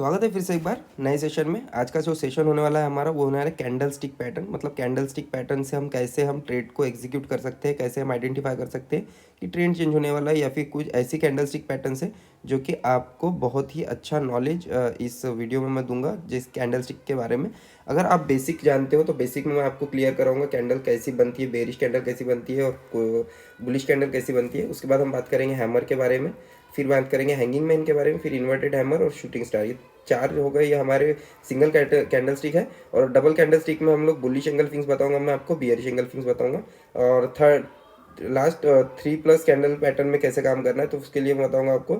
स्वागत है फिर से एक बार नए सेशन में। आज का जो सेशन होने वाला है हमारा वो होने वाला है कैंडल स्टिक पैटर्न। मतलब कैंडल स्टिक पैटर्न से हम कैसे ट्रेड को एग्जीक्यूट कर सकते हैं, कैसे हम आइडेंटिफाई कर सकते हैं कि ट्रेंड चेंज होने वाला है या फिर कुछ ऐसी कैंडल स्टिक पैटर्न से जो कि आपको बहुत ही अच्छा नॉलेज इस वीडियो में मैं दूंगा जिस कैंडल स्टिक के बारे में। अगर आप बेसिक जानते हो तो बेसिक में मैं आपको क्लियर कराऊंगा कैंडल कैसी बनती है, बेरिश कैंडल कैसी बनती है और बुलिश कैंडल कैसी बनती है। उसके बाद हम बात करेंगे हैमर के बारे में, फिर बात करेंगे हैंगिंग मैन के बारे में, फिर इन्वर्टेड हैमर और शूटिंग स्टार। ये चार हो गए, ये हमारे सिंगल कैंडल स्टिक है। और डबल कैंडल स्टिक में हम लोग बुलिश एंगल फिंग्स बताऊंगा, मैं आपको बियरिश एंगल फिंग्स बताऊंगा। और थर्ड लास्ट 3+ कैंडल पैटर्न में कैसे काम करना है तो उसके लिए मैं बताऊंगा आपको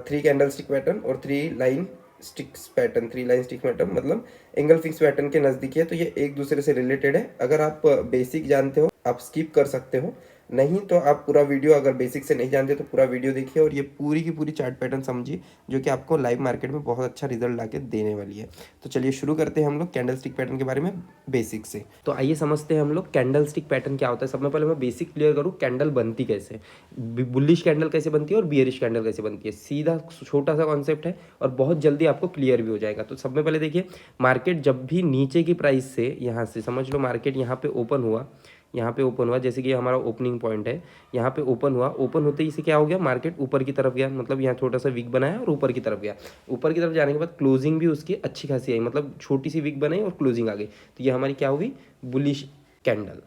3 कैंडल स्टिक पैटर्न और 3 line sticks pattern. 3 line stick pattern मतलब एंगल फिक्स पैटर्न के नज़दीकी है, तो ये एक दूसरे से रिलेटेड है। अगर आप बेसिक जानते हो आप स्किप कर सकते हो, नहीं तो आप पूरा वीडियो, अगर बेसिक से नहीं जानते तो पूरा वीडियो देखिए और ये पूरी की पूरी चार्ट पैटर्न समझिए जो कि आपको लाइव मार्केट में बहुत अच्छा रिजल्ट ला के देने वाली है। तो चलिए शुरू करते हैं हम लोग कैंडल स्टिक पैटर्न के बारे में बेसिक से। तो आइए समझते हैं हम लोग कैंडल स्टिक पैटर्न क्या होता है। सबसे पहले मैं बेसिक क्लियर करूँ, कैंडल बनती कैसे, बुलिश कैंडल कैसे बनती है और बियरिश कैंडल कैसे बनती है। सीधा छोटा सा कॉन्सेप्ट है और बहुत जल्दी आपको क्लियर भी हो जाएगा। तो सबसे पहले देखिए, मार्केट जब भी नीचे की प्राइस से, यहाँ से समझ लो मार्केट यहाँ पे ओपन हुआ, यहाँ पे ओपन हुआ, जैसे कि ये हमारा ओपनिंग पॉइंट है, यहाँ पे ओपन हुआ, ओपन होते ही इसे क्या हो गया, मार्केट ऊपर की तरफ गया। मतलब यहाँ छोटा सा विक बनाया और ऊपर की तरफ गया। ऊपर की तरफ जाने के बाद क्लोजिंग भी उसकी अच्छी खासी आई, मतलब छोटी सी विक बनाई और क्लोजिंग आ गई। तो ये हमारी क्या होगी, बुलिश कैंडल।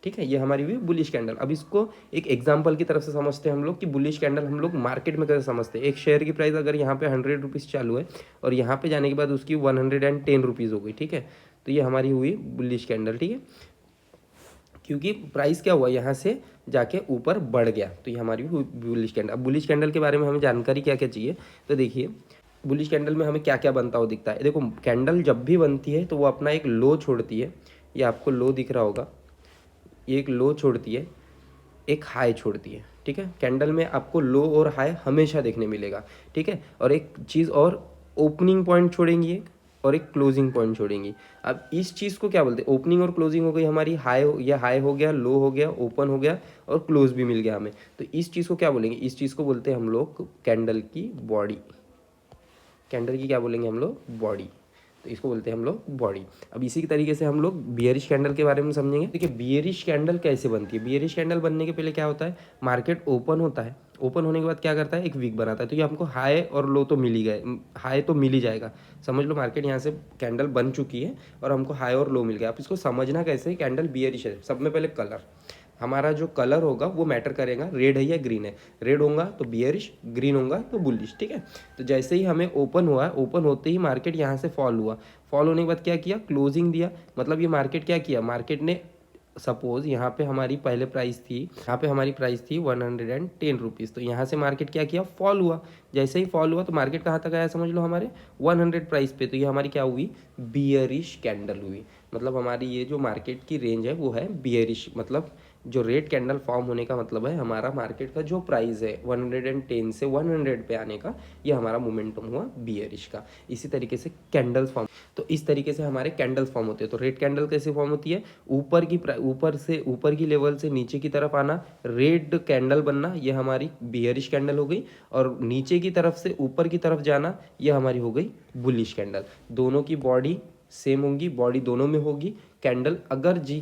ठीक है, ये हमारी हुई बुलिश कैंडल। अब इसको एक एग्जांपल की तरफ से समझते हैं हम लोग कि बुलिश कैंडल हम लोग मार्केट में कैसे समझते हैं। एक शेयर की प्राइस अगर यहाँ पे 100 रुपीज़ चालू है और यहाँ पे जाने के बाद उसकी 110 रुपीज़ हो गई, ठीक है, तो ये हमारी हुई बुलिश कैंडल। ठीक है, क्योंकि प्राइस क्या हुआ, यहाँ से जाके ऊपर बढ़ गया, तो ये हमारी बुलिश कैंडल। अब बुलिश कैंडल के बारे में हमें जानकारी क्या क्या चाहिए, तो देखिए बुलिश कैंडल में हमें क्या क्या बनता हुआ दिखता है। देखो कैंडल जब भी बनती है तो वो अपना एक लो छोड़ती है, ये आपको लो दिख रहा होगा, ये एक लो छोड़ती है, एक हाई छोड़ती है। ठीक है, कैंडल में आपको लो और हाई हमेशा देखने मिलेगा। ठीक है, और एक चीज़ और, ओपनिंग पॉइंट छोड़ेंगी एक और एक क्लोजिंग पॉइंट छोड़ेंगी। अब इस चीज़ को क्या बोलते हैं, ओपनिंग और क्लोजिंग हो गई हमारी, हाई हो गया, लो हो गया, ओपन हो गया और क्लोज भी मिल गया हमें। तो इस चीज़ को क्या बोलेंगे, इस चीज़ को बोलते हैं हम लोग कैंडल की बॉडी। कैंडल की क्या बोलेंगे हम लोग, बॉडी। तो इसको बोलते हैं हम लोग बॉडी। अब इसी तरीके से हम लोग बियरिश कैंडल के बारे में समझेंगे। देखिए बियरिश कैंडल कैसे बनती है। बियरिश कैंडल बनने के पहले क्या होता है, मार्केट ओपन होता है, ओपन होने के बाद क्या करता है, एक वीक बनाता है। तो ये हमको हाई और लो तो मिल ही गए, हाई तो मिल ही जाएगा। समझ लो मार्केट यहाँ से कैंडल बन चुकी है और हमको हाई और लो मिल गया। आप इसको समझना कैसे, कैंडल बियरिश है। सब में पहले कलर, हमारा जो कलर होगा वो मैटर करेगा, रेड है या ग्रीन है। रेड होगा तो बियरिश, ग्रीन होगा तो बुलिश। ठीक है, तो जैसे ही हमें ओपन हुआ, ओपन होते ही मार्केट यहाँ से फॉल हुआ, फॉल होने के बाद क्या किया, क्लोजिंग दिया। मतलब ये मार्केट क्या किया, मार्केट ने सपोज यहाँ पे हमारी पहले प्राइस थी, यहाँ पे हमारी प्राइस थी 110 रुपीज़, तो यहाँ से मार्केट क्या किया, फॉल हुआ। जैसे ही फॉल हुआ तो मार्केट कहाँ तक आया, समझ लो हमारे 100 प्राइस पे। तो ये हमारी क्या हुई, बियरिश कैंडल हुई। मतलब हमारी ये जो मार्केट की रेंज है वो है बियरिश। मतलब जो रेड कैंडल फॉर्म होने का मतलब है हमारा मार्केट का जो प्राइस है 110 से 100 पे आने का, ये हमारा मोमेंटम हुआ बियरिश का। इसी तरीके से कैंडल्स फॉर्म, तो इस तरीके से हमारे कैंडल्स फॉर्म होते हैं। तो रेड कैंडल कैसे फॉर्म होती है, ऊपर की लेवल से नीचे की तरफ आना, रेड कैंडल बनना, ये हमारी बियरिश कैंडल हो गई। और नीचे की तरफ से ऊपर की तरफ जाना, ये हमारी हो गई बुलिश कैंडल। दोनों की बॉडी सेम होंगी, बॉडी दोनों में होगी। कैंडल अगर जी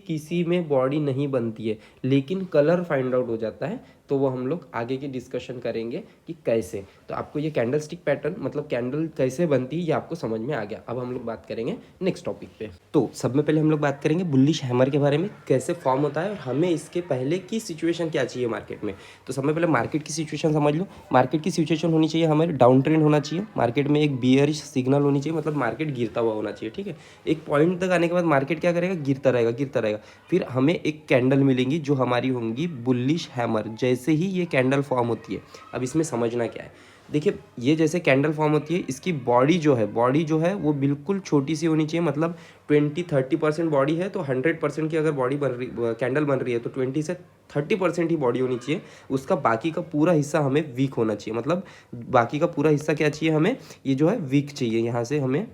किसी में बॉडी नहीं बनती है लेकिन कलर फाइंड आउट हो जाता है तो वो हम लोग आगे की डिस्कशन करेंगे कि कैसे। तो आपको ये कैंडल स्टिक पैटर्न मतलब कैंडल कैसे बनती है ये आपको समझ में आ गया। अब हम लोग बात करेंगे नेक्स्ट टॉपिक पे। तो सब में पहले हम लोग बात करेंगे बुलिश हैमर के बारे में, कैसे फॉर्म होता है और हमें इसके पहले की सिचुएशन क्या चाहिए मार्केट में। तो सब में पहले मार्केट की सिचुएशन समझ लो। मार्केट की सिचुएशन होनी चाहिए हमारे डाउन ट्रेंड होना चाहिए, मार्केट में एक बियरिश सिग्नल होनी चाहिए, मतलब मार्केट गिरता हुआ होना चाहिए। ठीक है, एक पॉइंट तक आने के बाद मार्केट क्या करेगा, गिरता रहेगा गिरता रहेगा। फिर हमें एक कैंडल मिलेंगी जो हमारी होंगी बुलिश हैमर। जैसे ही ये कैंडल फॉर्म होती है, अब इसमें समझना क्या है, देखिए ये जैसे कैंडल फॉर्म होती है, इसकी बॉडी जो है वो बिल्कुल छोटी सी होनी चाहिए। मतलब 20-30% बॉडी है तो 100% की अगर बॉडी बन रही, कैंडल बन रही है तो 20 से 30% ही बॉडी होनी चाहिए। उसका बाकी का पूरा हिस्सा हमें वीक होना चाहिए। मतलब बाकी का पूरा हिस्सा क्या चाहिए हमें, ये जो है वीक चाहिए। यहाँ से हमें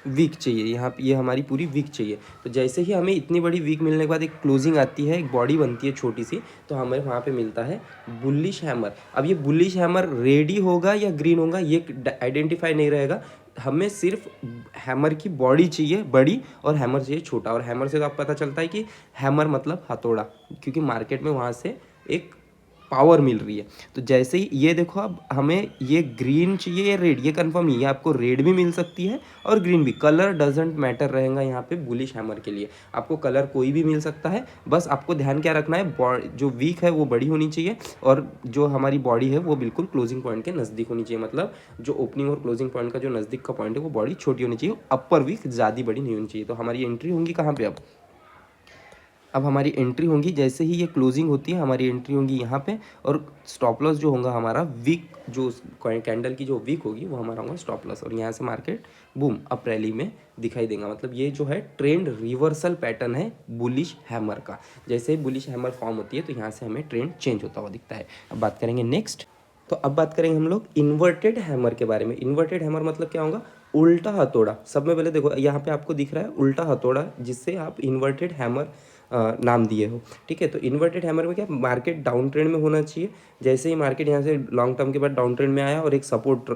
वीक चाहिए, यहाँ पे ये हमारी पूरी वीक चाहिए। तो जैसे ही हमें इतनी बड़ी वीक मिलने के बाद एक क्लोजिंग आती है, एक बॉडी बनती है छोटी सी, तो हमें वहाँ पे मिलता है बुलिश हैमर। अब ये बुलिश हैमर रेडी होगा या ग्रीन होगा ये आइडेंटिफाई नहीं रहेगा, हमें सिर्फ हैमर की बॉडी चाहिए बड़ी और हैमर चाहिए छोटा। और हैमर से तो आप पता चलता है कि हैमर मतलब हथौड़ा, क्योंकि मार्केट में वहाँ से एक पावर मिल रही है। तो जैसे ही ये देखो, अब हमें ये ग्रीन चाहिए या रेड, ये कंफर्म नहीं है, आपको रेड भी मिल सकती है और ग्रीन भी, कलर डजेंट मैटर रहेगा यहाँ पे बुलिश हैमर के लिए। आपको कलर कोई भी मिल सकता है, बस आपको ध्यान क्या रखना है, जो वीक है वो बड़ी होनी चाहिए और जो हमारी बॉडी है वो बिल्कुल क्लोजिंग पॉइंट के नज़दीक होनी चाहिए। मतलब जो ओपनिंग और क्लोजिंग पॉइंट का जो नज़दीक का पॉइंट है वो बॉडी छोटी होनी चाहिए, अपर वीक ज़्यादा बड़ी नहीं होनी चाहिए। तो हमारी एंट्री होंगी कहाँ पे, अब हमारी एंट्री होंगी जैसे ही ये क्लोजिंग होती है, हमारी एंट्री होंगी यहाँ पे, और स्टॉप लॉस जो होगा हमारा वीक, जो कैंडल की जो वीक होगी वो हमारा होगा स्टॉप लॉस। और यहाँ से मार्केट बूम अप रैली में दिखाई देगा। मतलब ये जो है ट्रेंड रिवर्सल पैटर्न है बुलिश हैमर का। जैसे ही बुलिश हैमर फॉर्म होती है तो यहाँ से हमें ट्रेंड चेंज होता हुआ दिखता है। अब बात करेंगे नेक्स्ट। तो अब बात करेंगे हम लोग इन्वर्टेड हैमर के बारे में। इन्वर्टेड हैमर मतलब क्या होगा, उल्टा हथौड़ा। सब में पहले देखो यहाँ पे आपको दिख रहा है उल्टा हथौड़ा, जिससे आप इन्वर्टेड हैमर नाम दिए हो। ठीक है, तो इन्वर्टेड हैमर में क्या, मार्केट डाउन ट्रेंड में होना चाहिए। जैसे ही मार्केट यहाँ से लॉन्ग टर्म के बाद डाउन ट्रेंड में आया और एक सपोर्ट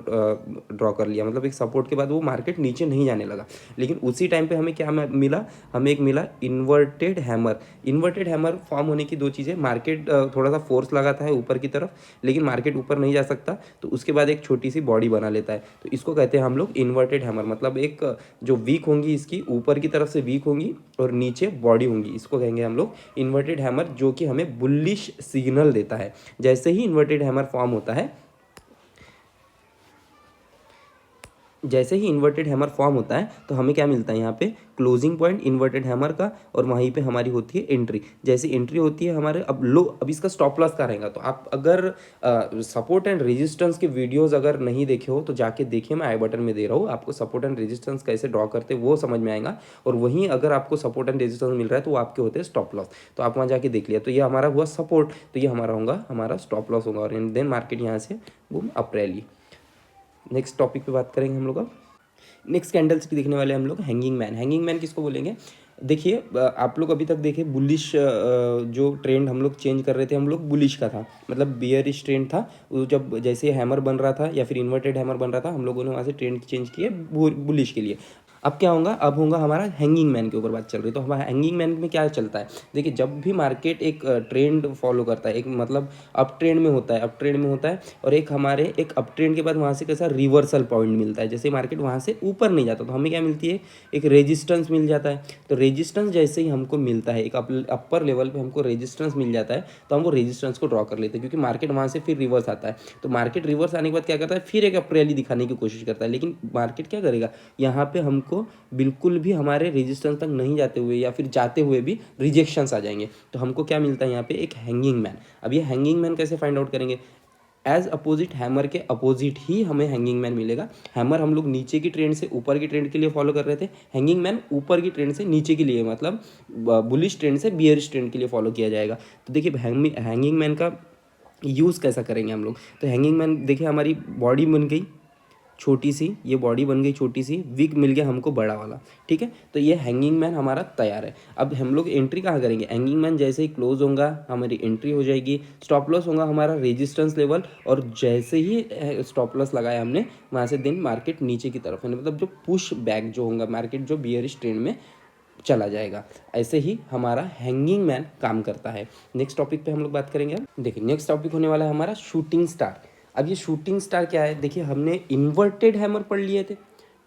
ड्रॉ कर लिया, मतलब एक सपोर्ट के बाद वो मार्केट नीचे नहीं जाने लगा, लेकिन उसी टाइम पे हमें क्या मिला, हमें एक मिला inverted hammer. Inverted hammer form होने की दो चीज़ें, मार्केट थोड़ा सा फोर्स लगाता है ऊपर की तरफ, लेकिन मार्केट ऊपर नहीं जा सकता, तो उसके बाद एक छोटी सी बॉडी बना लेता है, तो इसको कहते हैं हम लोग इन्वर्टेड हैमर। मतलब एक जो वीक होंगी इसकी ऊपर की तरफ से वीक होंगी और नीचे बॉडी होंगी, इसको कहेंगे हम लोग इन्वर्टेड हैमर, जो कि हमें बुलिश सिग्नल देता है। जैसे ही इन्वर्टेड हैमर फॉर्म होता है, जैसे ही इन्वर्टेड हैमर फॉर्म होता है तो हमें क्या मिलता है यहाँ पे, क्लोजिंग पॉइंट इन्वर्टेड हैमर का, और वहीं पे हमारी होती है एंट्री। जैसे एंट्री होती है हमारे, अब लो, अब इसका स्टॉप लॉस का रहेगा। तो आप अगर सपोर्ट एंड रेजिस्टेंस के वीडियोस अगर नहीं देखे हो तो जाके देखिए, मैं आई बटन में दे रहा हूँ, आपको सपोर्ट एंड रेजिस्टेंस कैसे ड्रॉ करते हैं वो समझ में आएगा। और वहीं अगर आपको सपोर्ट एंड रेजिस्टेंस मिल रहा है तो वो आपके होते हैं स्टॉप लॉस। तो आप वहाँ जाके देख लिया, तो ये हमारा हुआ सपोर्ट, तो ये हमारा होगा, हमारा स्टॉप लॉस होगा, और देन मार्केट यहाँ से वो अप रैली। नेक्स्ट टॉपिक पे बात करेंगे हम लोग। अब नेक्स्ट कैंडल्स की देखने वाले हम लोग हैंगिंग मैन। हैंगिंग मैन किसको बोलेंगे, देखिए आप लोग अभी तक देखे बुलिश जो ट्रेंड हम लोग चेंज कर रहे थे, हम लोग बुलिश का था, मतलब बियरिश ट्रेंड था। वो जब जैसे हैमर बन रहा था या फिर इन्वर्टेड हैमर बन रहा था, हम लोगों ने वहाँ से ट्रेंड चेंज किए बुलिश के लिए। अब क्या होगा, अब होगा हमारा हैंगिंग मैन के ऊपर बात चल रही है। तो हमारा हैंगिंग मैन में क्या चलता है, देखिए जब भी मार्केट एक ट्रेंड फॉलो करता है, एक मतलब अप ट्रेंड में होता है, अप ट्रेंड में होता है, और एक हमारे एक अप ट्रेंड के बाद वहाँ से कैसा रिवर्सल पॉइंट मिलता है, जैसे मार्केट वहाँ से ऊपर नहीं जाता तो हमें क्या मिलती है, एक रेजिस्टेंस मिल जाता है। तो रेजिस्टेंस जैसे ही हमको मिलता है, एक अपर लेवल पे हमको रेजिस्टेंस मिल जाता है, तो हम वो रेजिस्टेंस को ड्रॉ कर लेते हैं, क्योंकि मार्केट वहाँ से फिर रिवर्स आता है। तो मार्केट रिवर्स आने के बाद क्या करता है, फिर एक अप रैली दिखाने की कोशिश करता है, लेकिन मार्केट क्या करेगा, यहाँ पे हमको बिल्कुल भी हमारे रेजिस्टेंस तक नहीं जाते हुए या फिर जाते हुए भी रिजेक्शंस आ जाएंगे। तो हमको क्या मिलता है यहाँ पे, एक हैंगिंग मैन। अब ये हैंगिंग मैन कैसे फाइंड आउट करेंगे, एज अपोजिट हैमर के अपोजिट ही हमें हैंगिंग मैन मिलेगा। हैमर हम लोग नीचे की ट्रेंड से ऊपर की ट्रेंड के लिए फॉलो कर रहे थे, हैंगिंग मैन ऊपर की ट्रेंड से नीचे के लिए, मतलब बुलिश ट्रेंड से बियरिश ट्रेंड के लिए फॉलो किया जाएगा। तो देखिए हैंगिंग मैन का यूज़ कैसा करेंगे हम लोग। तो हैंगिंग मैन देखिए, हमारी बॉडी बन गई छोटी सी, ये बॉडी बन गई छोटी सी, विग मिल गया हमको बड़ा वाला। ठीक है, तो ये हैंगिंग मैन हमारा तैयार है। अब हम लोग एंट्री कहाँ करेंगे, हैंगिंग मैन जैसे ही क्लोज होगा हमारी एंट्री हो जाएगी, स्टॉप लॉस होगा हमारा रेजिस्टेंस लेवल, और जैसे ही स्टॉप लॉस लगाया हमने वहाँ से दिन मार्केट नीचे की तरफ है, मतलब जो पुश बैक जो होगा मार्केट जो बियरिश ट्रेंड में चला जाएगा। ऐसे ही हमारा हैंगिंग मैन काम करता है। नेक्स्ट टॉपिक पे हम लोग बात करेंगे। अब देखिए नेक्स्ट टॉपिक होने वाला है हमारा शूटिंग स्टार। अब ये शूटिंग स्टार क्या है, देखिए हमने इन्वर्टेड हैमर पढ़ लिए थे,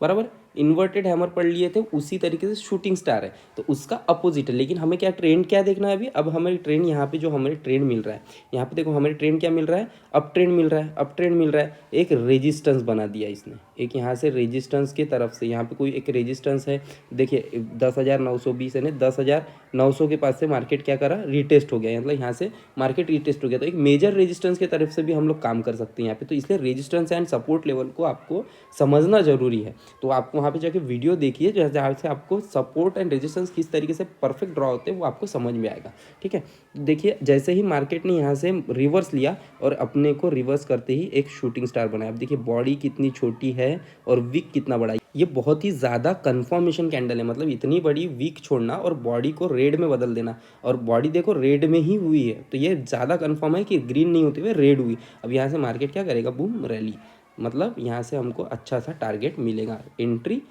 बराबर, इन्वर्टेड हैमर पढ़ लिए थे, उसी तरीके से शूटिंग स्टार है, तो उसका अपोजिट है। लेकिन हमें क्या ट्रेंड क्या देखना है अभी, अब हमें ट्रेंड यहाँ पे जो हमें ट्रेंड मिल रहा है, यहाँ पे देखो हमें ट्रेंड क्या मिल रहा है, अप ट्रेंड मिल रहा है, अप ट्रेंड मिल रहा है। एक रेजिस्टेंस बना दिया इसने, एक यहाँ से रेजिस्टेंस की तरफ से, यहाँ पे कोई एक रेजिस्टेंस है, देखिए 10,920 है ना, 10,900 के पास से मार्केट क्या करा, रिटेस्ट हो गया, मतलब यहाँ से मार्केट रिटेस्ट हो गया। तो एक मेजर रेजिस्टेंस की तरफ से भी हम लोग काम कर सकते हैं यहाँ पे। तो इसलिए रेजिस्टेंस एंड सपोर्ट लेवल को आपको समझना जरूरी है। तो आपको वहाँ पे जाके वीडियो देखिए जहाँ से आपको सपोर्ट एंड रेजिस्टेंस किस तरीके से परफेक्ट ड्रॉ होते हैं वो आपको समझ में आएगा। ठीक है, देखिए जैसे ही मार्केट ने यहाँ से रिवर्स लिया और अपने को रिवर्स करते ही एक शूटिंग स्टार बनाया। अब देखिए बॉडी कितनी छोटी है और विक कितना बड़ा है। ये बहुत ही ज़्यादा कन्फर्मेशन कैंडल है, मतलब इतनी बड़ी वीक छोड़ना और बॉडी को रेड में बदल देना, और बॉडी देखो रेड में ही हुई है, तो ये ज़्यादा कन्फर्म है कि ग्रीन नहीं होते हुए रेड हुई। अब यहाँ से मार्केट क्या करेगा, बूम रैली, मतलब यहाँ से हमको अच्छा सा टारगेट मिलेगा, entry,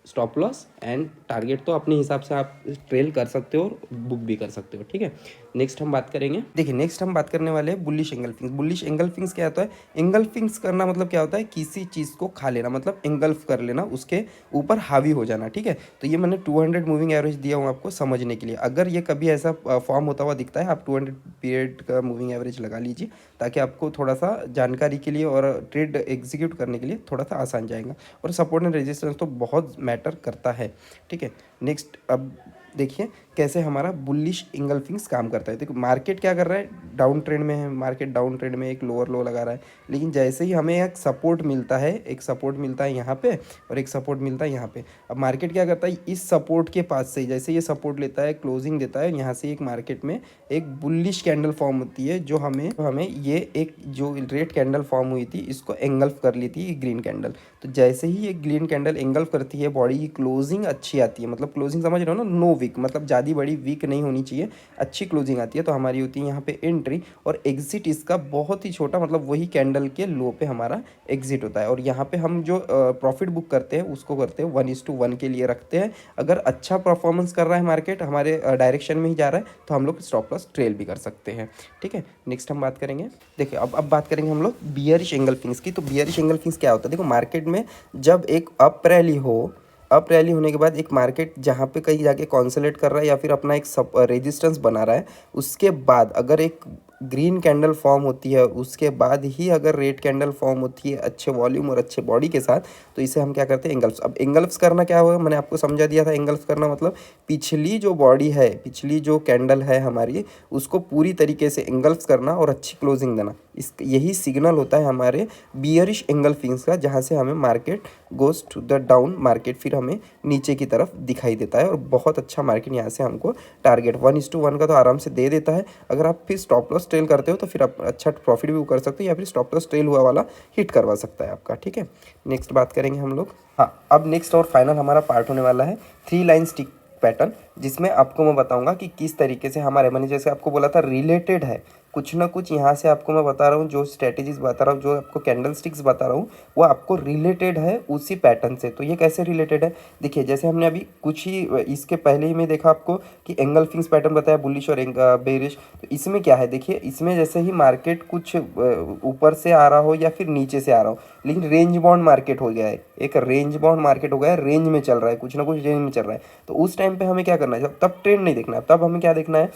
stop loss and target तो अपने हिसाब से आप ट्रेल कर सकते हो और बुक भी कर सकते हो, ठीक है। नेक्स्ट हम बात करेंगे, देखिए नेक्स्ट हम बात करने वाले हैं बुलिश एंगल्फिंग्स। बुलिश एंगल्फिंग्स क्या होता है, एंगल्फिंग्स करना मतलब क्या होता है, किसी चीज़ को खा लेना, मतलब एंगल्फ कर लेना, उसके ऊपर हावी हो जाना, ठीक है। तो ये मैंने 200 मूविंग एवरेज दिया हूँ आपको समझने के लिए। अगर ये कभी ऐसा फॉर्म होता हुआ दिखता है, आप 200 पीरियड का मूविंग एवरेज लगा लीजिए, ताकि आपको थोड़ा सा जानकारी के लिए और ट्रेड एग्जीक्यूट करने के लिए थोड़ा सा आसान जाएगा। और सपोर्ट एंड रेजिस्टेंस तो बहुत मैटर करता है, ठीक है। नेक्स्ट अब देखिए कैसे हमारा बुलिश इंगल्फिंग्स काम करता है। देखो मार्केट क्या कर रहा है, डाउन ट्रेंड में है, मार्केट डाउन ट्रेंड में एक लोअर लो लगा रहा है, लेकिन जैसे ही हमें एक सपोर्ट मिलता है, एक सपोर्ट मिलता है यहाँ पे और एक सपोर्ट मिलता है यहाँ पे, अब मार्केट क्या करता है, इस सपोर्ट के पास से जैसे ये सपोर्ट लेता है, क्लोजिंग देता है, यहाँ से एक मार्केट में एक बुलिश कैंडल फॉर्म होती है, जो हमें ये एक जो रेड कैंडल फॉर्म हुई थी, इसको एंगल्फ कर ली थी ग्रीन कैंडल। तो जैसे ही ये ग्रीन कैंडल एंगल्फ करती है, बॉडी की क्लोजिंग अच्छी आती है, मतलब क्लोजिंग समझ रहे हो ना, नो वीक, मतलब ज़्यादा बड़ी वीक नहीं होनी चाहिए, अच्छी क्लोजिंग आती है, तो हमारी होती है यहाँ पे एंट्री, और एग्जिट इसका बहुत ही छोटा, मतलब वही कैंडल के लो पे हमारा एग्जिट होता है। और यहाँ पे हम जो प्रॉफिट बुक करते हैं उसको करते हैं 1:1 के लिए रखते हैं। अगर अच्छा परफॉर्मेंस कर रहा है मार्केट, हमारे डायरेक्शन में ही जा रहा है, तो हम लोग स्टॉप लॉस ट्रेल भी कर सकते हैं, ठीक है। नेक्स्ट हम बात करेंगे, देखिए अब बात करेंगे हम लोग बियरिश एंगल्फिंग्स की। तो बियरिश एंगल्फिंग्स क्या होता है, देखो मार्केट में जब एक अप रैली हो, अप रैली होने के बाद एक मार्केट जहाँ पे कहीं जाके कॉन्सोलेट कर रहा है या फिर अपना एक सब रेजिस्टेंस बना रहा है, उसके बाद अगर एक ग्रीन कैंडल फॉर्म होती है, उसके बाद ही अगर रेड कैंडल फॉर्म होती है अच्छे वॉल्यूम और अच्छे बॉडी के साथ, तो इसे हम क्या करते हैं, एंगल्फ्स। अब एंगल्फ्स करना क्या होगा, मैंने आपको समझा दिया था। एंगल्फ करना मतलब पिछली जो बॉडी है, पिछली जो कैंडल है हमारी, उसको पूरी तरीके से एंगल्फ्स करना और अच्छी क्लोजिंग देना। इस यही सिग्नल होता है हमारे बियरिश एंगल्फिंग्स का, जहाँ से हमें market goes to the down, market फिर हमें नीचे की तरफ दिखाई देता है, और बहुत अच्छा मार्केट यहाँ से हमको टारगेट 1:1 का तो आराम से दे देता है। अगर आप फिर स्टॉप लॉस ट्रेल करते हो तो फिर आप अच्छा प्रॉफिट भी कर सकते हो, या फिर स्टॉप लॉस ट्रेल हुआ वाला हिट करवा सकता है आपका, ठीक है। नेक्स्ट बात करेंगे हम लोग, हाँ अब नेक्स्ट और फाइनल हमारा पार्ट होने वाला है 3 लाइन स्टिक पैटर्न, जिसमें आपको मैं बताऊंगा कि किस तरीके से हमारे, मैंने जैसे आपको बोला था रिलेटेड है, कुछ ना कुछ यहाँ से आपको मैं बता रहा हूँ, जो स्ट्रेटेजीज बता रहा हूँ, जो आपको कैंडल स्टिक्स बता रहा हूँ, वो आपको रिलेटेड है उसी पैटर्न से। तो ये कैसे रिलेटेड है, देखिए जैसे हमने अभी कुछ ही इसके पहले ही में देखा आपको कि एंगल्फिंग्स पैटर्न बताया, बुलिश और बेरिश। तो इसमें क्या है, देखिए इसमें जैसे ही मार्केट कुछ ऊपर से आ रहा हो या फिर नीचे से आ रहा हो, लेकिन रेंज बाउंड मार्केट हो गया है, एक रेंज बाउंड मार्केट हो गया है, रेंज में चल रहा है, कुछ ना कुछ रेंज में चल रहा है। तो उस टाइम पे हमें क्या करना है, तब ट्रेंड नहीं देखना है, तब हमें क्या देखना है,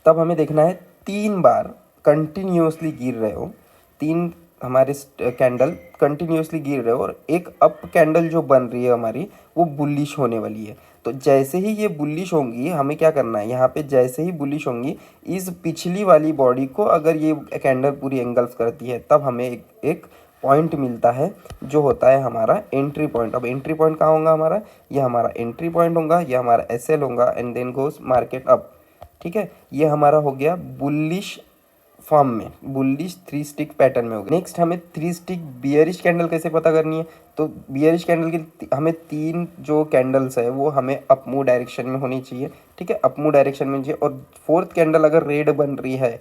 तब हमें देखना है 3 बार कंटिन्यूसली गिर रहे हो, 3 हमारे कैंडल कंटिन्यूसली गिर रहे हो, और एक अप कैंडल जो बन रही है हमारी, वो बुलिश होने वाली है। तो जैसे ही ये बुलिश होंगी, हमें क्या करना है, यहाँ पे जैसे ही बुलिश होंगी, इस पिछली वाली बॉडी को अगर ये कैंडल पूरी एंगल्फ करती है, तब हमें एक पॉइंट मिलता है, जो होता है हमारा एंट्री पॉइंट। अब एंट्री पॉइंट कहाँ होगा हमारा, ये हमारा एंट्री पॉइंट होगा, ये हमारा एसएल होगा, and then goes market up, ठीक है। ये हमारा हो गया बुलिश फॉर्म में, बुलिश 3 स्टिक पैटर्न में हो गया। नेक्स्ट हमें 3 स्टिक बियरिश कैंडल कैसे पता करनी है, तो बियरिश कैंडल की हमें 3 जो कैंडल्स है वो हमें अप मूव डायरेक्शन में होनी चाहिए, ठीक है, अप मूव डायरेक्शन में चाहिए। और 4th कैंडल अगर रेड बन रही है,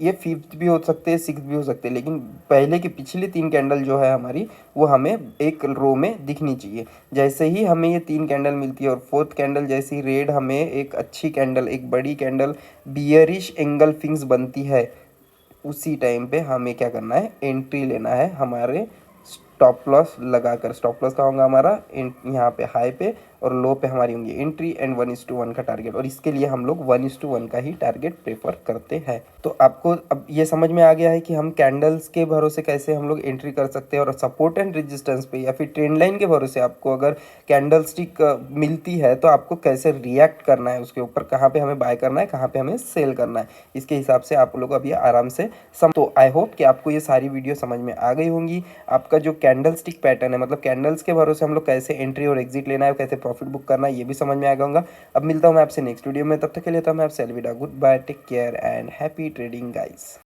ये 5th भी हो सकते हैं, 6th भी हो सकते हैं, लेकिन पहले की पिछली 3 कैंडल जो है हमारी, वो हमें एक रो में दिखनी चाहिए। जैसे ही हमें ये 3 कैंडल मिलती है और 4th कैंडल जैसी रेड, हमें एक अच्छी कैंडल, एक बड़ी कैंडल बियरिश एंगल्फिंग्स बनती है, उसी टाइम पे हमें क्या करना है, एंट्री लेना है हमारे स्टॉप लॉस लगाकर। स्टॉप लॉस का होगा हमारा यहाँ पे हाई पे, और लो पे हमारी होंगी एंट्री, एंड 1:1 का टारगेट। और इसके लिए हम लोग 1:1 का ही टारगेट प्रेफर करते हैं। तो आपको अब ये समझ में आ गया है कि हम कैंडल्स के भरोसे कैसे हम लोग एंट्री कर सकते हैं, और सपोर्ट एंड रेजिस्टेंस पे या फिर ट्रेंड लाइन के भरोसे आपको अगर कैंडल स्टिक मिलती है, तो आपको कैसे रिएक्ट करना है उसके ऊपर, कहाँ पे हमें बाय करना है, कहाँ पे हमें सेल करना है, इसके हिसाब से आप लोग अभी आराम से तो आई होप कि आपको ये सारी वीडियो समझ में आ गई होंगी। आपका जो कैंडल स्टिक पैटर्न है, मतलब कैंडल्स के भरोसे हम लोग कैसे एंट्री और एग्जिट लेना है, कैसे प्रॉफिट बुक करना है, ये भी समझ में आ गया होगा। अब मिलता हूँ मैं आपसे नेक्स्ट वीडियो में, तब तक के लिए तो मैं आपसे अलविदा, good bye, take care and happy trading guys.